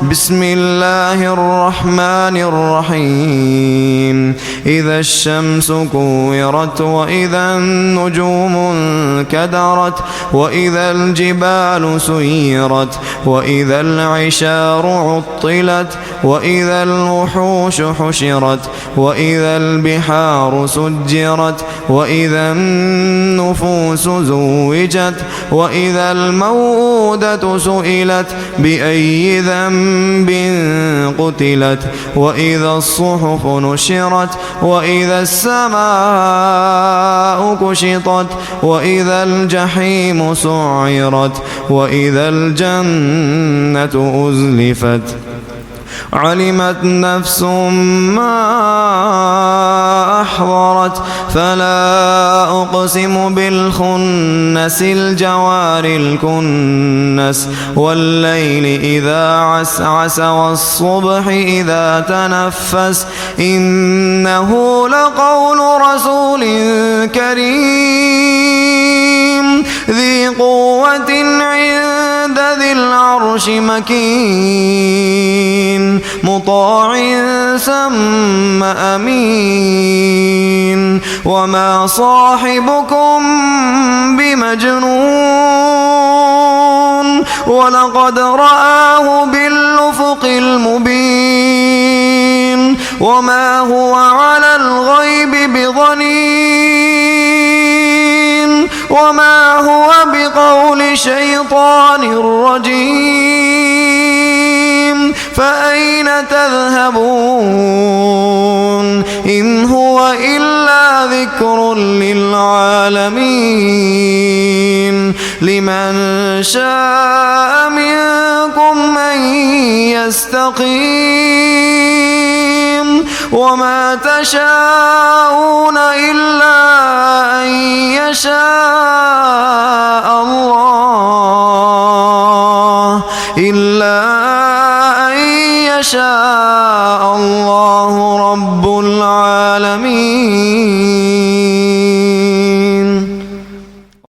بسم الله الرحمن الرحيم إذا الشمس كورت وإذا النجوم انكدرت وإذا الجبال سيرت وإذا العشار عطلت وإذا الوحوش حشرت وإذا البحار سجرت وإذا النفوس زوجت وإذا الموءودة سئلت بأي ذنب قتلت وإذا الصحف نشرت وإذا السماء كشطت وإذا الجحيم سعرت وإذا الجنة أزلفت علمت نفس ما أحضرت فلا أقسم بالخنس الجوار الكنس والليل إذا عسعس والصبح إذا تنفس إنه لقول رسول كريم ذي قوة عند ذي العرش مكين مطاع ثم أمين وما صاحبكم بمجنون ولقد رآه بالأفق المبين وما هو على الغيب بضنين وما هو بقول شيطان رجيم فأين تذهبون إن هو إلا ذكر للعالمين لمن شاء منكم أن يستقيم وما تشاءون إلا أن يشاء الله يشاء الله رب العالمين.